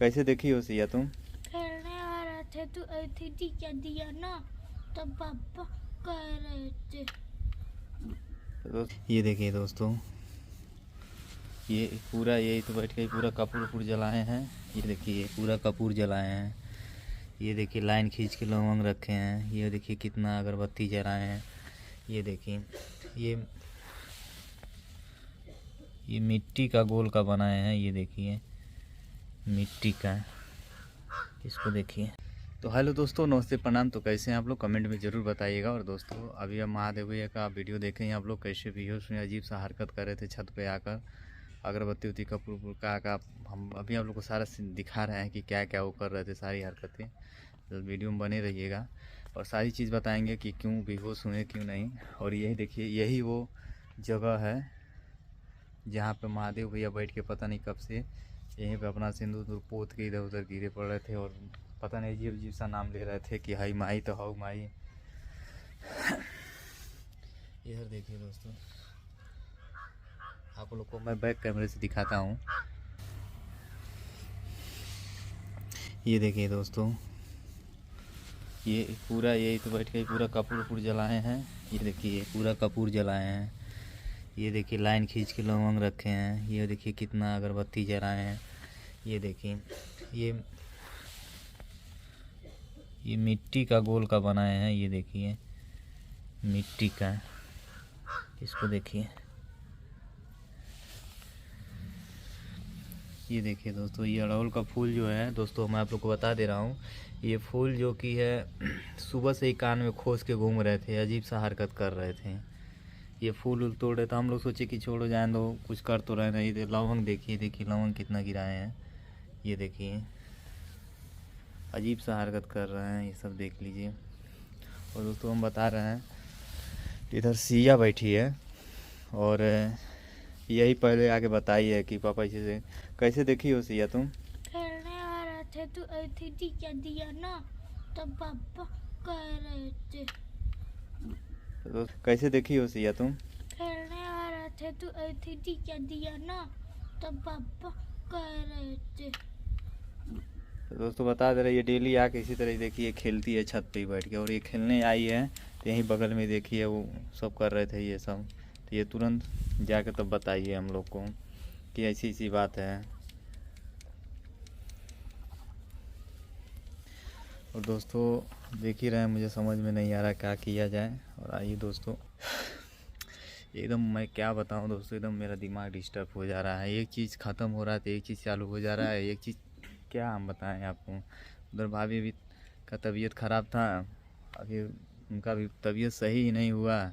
कैसे देखी हो सिया तुम? खेलने आ रहे थे तो ऐसी टीचर दिया ना, तब पापा कह रहे थे। ये देखिए दोस्तों, ये पूरा यही तो बैठ के पूरा कपूर वपूर जलाए हैं। ये देखिए पूरा कपूर जलाए हैं। ये देखिए लाइन खींच के लौंग रखे हैं। ये देखिए कितना अगरबत्ती जलाए हैं। ये देखिए ये मिट्टी का गोल का बनाए हैं। ये देखिए मिट्टी का, इसको देखिए। तो हेलो दोस्तों, नमस्ते, प्रणाम। तो कैसे हैं आप लोग? कमेंट में ज़रूर बताइएगा। और दोस्तों अभी हम महादेव भैया का वीडियो देखें आप लोग, कैसे बेहोश में अजीब सा हरकत कर रहे थे छत पे आकर, अगरबत्ती उती कपूर का हम अभी आप लोग को सारा दिखा रहे हैं कि क्या क्या वो कर रहे थे, सारी हरकतें। तो वीडियो में बने रहिएगा और सारी चीज़ बताएंगे कि क्यों बेहोश हुए, क्यों नहीं। और यही देखिए, यही वो जगह है जहाँ पे महादेव भैया बैठ के पता नहीं कब से यहीं पे अपना सिंदूर पोत के इधर उधर गिरे पड़ रहे थे और पता नहीं अजीब अजीब सा नाम ले रहे थे कि हाई माई तो हाउ माई। इधर देखिए दोस्तों, आप लोग को मैं बैक कैमरे से दिखाता हूँ। ये देखिए दोस्तों, ये पूरा यही तो बैठ के पूरा कपूर वपूर जलाए हैं। ये देखिए पूरा कपूर जलाए हैं। ये देखिए लाइन खींच के लौंग रखे हैं। ये देखिए कितना अगरबत्ती जलाए हैं। ये देखिए ये मिट्टी का गोल का बनाए हैं। ये देखिए मिट्टी का, इसको देखिए। ये देखिए दोस्तों, ये अड़हुल का फूल जो है दोस्तों, मैं आप लोग को बता दे रहा हूँ, ये फूल जो कि है सुबह से ही कान में खोस के घूम रहे थे, अजीब सा हरकत कर रहे थे। ये फूल उल तोड़ रहे थे, हम लोग सोचे कि छोड़ो जाए दो, कुछ कर तो रहे नहीं थे। लौंग देखिए लौंग कितना गिराए हैं। ये देखिए अजीब सा हरकत कर रहे हैं, ये सब देख लीजिए। और दोस्तों हम बता रहे हैं, इधर सिया बैठी है और यही पहले आके बताई है कि पापा इसे कैसे देखी हो सिया तुम? खेलने आ रहे थे तो ऐसी टीचर दिया ना, तब पापा कह रहे थे। तो कैसे देखी हो सिया तुम? खेलने आ रहे थे तो ऐसी टीचर दिया ना, तब पापा कह रहे थे। तो दोस्तों बता दे रहे, ये डेली आके इसी तरह देखिए खेलती है छत पे ही बैठ के, और ये खेलने आई है तो यहीं बगल में देखिए वो सब कर रहे थे ये सब। तो ये तुरंत जाके तब बताइए हम लोग को कि ऐसी ऐसी बात है। और दोस्तों देख ही रहे हैं, मुझे समझ में नहीं आ रहा क्या किया जाए। और आइए दोस्तों, एकदम मैं क्या बताऊं दोस्तों, एकदम मेरा दिमाग डिस्टर्ब हो जा रहा है। एक चीज़ ख़त्म हो रहा है तो एक चीज़ चालू हो जा रहा है। एक चीज़ क्या हम बताएं आपको। उधर भाभी भी का तबीयत ख़राब था, अभी उनका भी तबीयत सही ही नहीं हुआ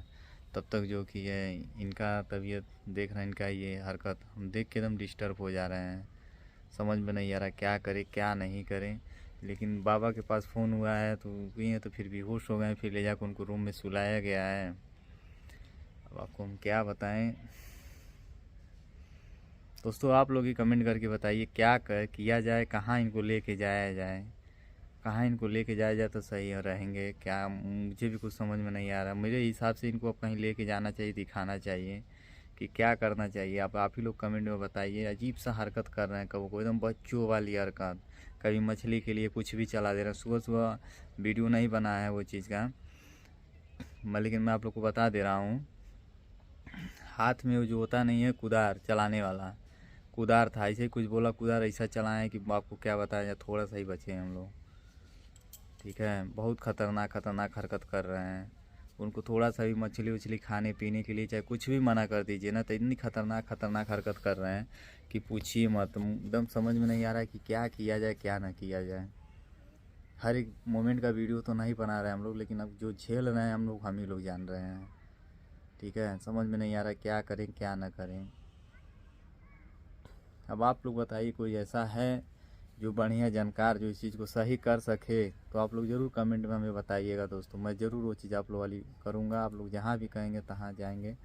तब तक जो कि है इनका तबीयत देख रहे हैं, इनका ये हरकत हम देख के एकदम डिस्टर्ब हो जा रहे हैं। समझ में नहीं आ रहा क्या करें क्या नहीं करें। लेकिन बाबा के पास फ़ोन हुआ है तो गई हैं, तो फिर बेहोश हो गए, फिर ले जाकर उनको रूम में सुलाया गया है। अब आपको हम क्या बताएं दोस्तों, आप लोग ही कमेंट करके बताइए क्या किया जाए, कहाँ इनको लेके जाया जाए, कहाँ इनको लेके जाया जाए तो सही रहेंगे क्या। मुझे भी कुछ समझ में नहीं आ रहा। मेरे हिसाब से इनको अब कहीं लेके जाना चाहिए, दिखाना चाहिए कि क्या करना चाहिए। आप ही लोग कमेंट में बताइए। अजीब सा हरकत कर रहे हैं, कबो को एकदम बच्चों वाली हरकत, कभी मछली के लिए कुछ भी चला दे रहे हैं। सुबह सुबह वीडियो नहीं बना है वो चीज़ का, लेकिन मैं आप लोग को बता दे रहा हूँ, हाथ में वो जो होता नहीं है कुदार चलाने वाला, कुदार था, ऐसे ही कुछ बोला, कुदार ऐसा चलाएं कि आपको क्या बताया जाए, थोड़ा सा ही बचे हम लोग। ठीक है, बहुत खतरनाक हरकत कर रहे हैं। उनको थोड़ा सा भी मछली उछली खाने पीने के लिए चाहे कुछ भी मना कर दीजिए ना, तो इतनी खतरनाक हरकत कर रहे हैं कि पूछिए मत। एकदम समझ में नहीं आ रहा है कि क्या किया जाए क्या ना किया जाए। हर एक मोमेंट का वीडियो तो नहीं बना रहे हम लोग, लेकिन अब जो झेल रहे हैं हम ही लोग जान रहे हैं। ठीक है, समझ में नहीं आ रहा क्या करें क्या ना करें। अब आप लोग बताइए, कोई ऐसा है जो बढ़िया जानकार जो इस चीज़ को सही कर सके तो आप लोग ज़रूर कमेंट में हमें बताइएगा दोस्तों। मैं ज़रूर वो चीज़ आप लोग वाली करूँगा। आप लोग जहाँ भी कहेंगे तहाँ जाएंगे।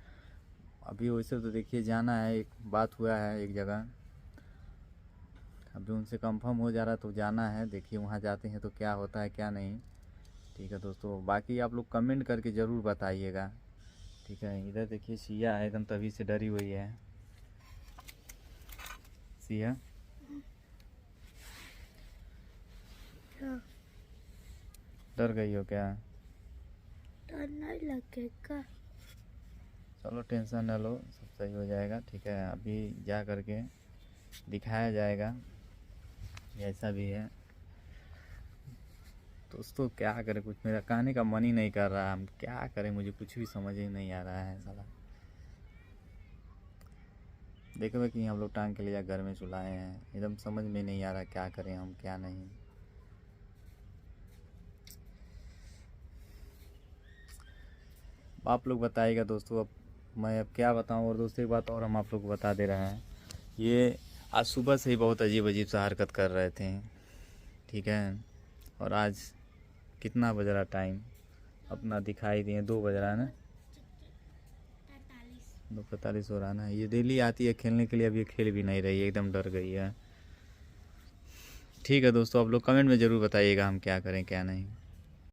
अभी वैसे तो देखिए जाना है, एक बात हुआ है एक जगह, अभी उनसे कंफर्म हो जा रहा है तो जाना है। देखिए वहाँ जाते हैं तो क्या होता है क्या नहीं। ठीक है दोस्तों, बाकी आप लोग कमेंट करके ज़रूर बताइएगा। ठीक है, इधर देखिए सिया है, एकदम तभी से डरी हुई है। सिया डर गई हो क्या? डर नहीं लगेगा। चलो टेंशन न लो, सब सही हो जाएगा, ठीक है। अभी जा करके दिखाया जाएगा, जैसा भी है। दोस्तों क्या करें, कुछ मेरा कहने का मन ही नहीं कर रहा, हम क्या करें, मुझे कुछ भी समझ ही नहीं आ रहा है साला। देखो कि हम लोग टांग के ले जा घर में सुलाए हैं, एकदम समझ में नहीं आ रहा क्या करें हम क्या नहीं। आप लोग बताइएगा दोस्तों, अब मैं अब क्या बताऊं। और दोस्तों एक बात और हम आप लोग को बता दे रहे हैं, ये आज सुबह से ही बहुत अजीब अजीब सा हरकत कर रहे थे, ठीक है। और आज कितना बज रहा टाइम अपना दिखाई दिए, 2 बज रहा है ना, 2:45 हो रहा है ना। ये डेली आती है खेलने के लिए, अब ये खेल भी नहीं रही है, एकदम डर गई है। ठीक है दोस्तों, आप लोग कमेंट में ज़रूर बताइएगा हम क्या करें क्या नहीं।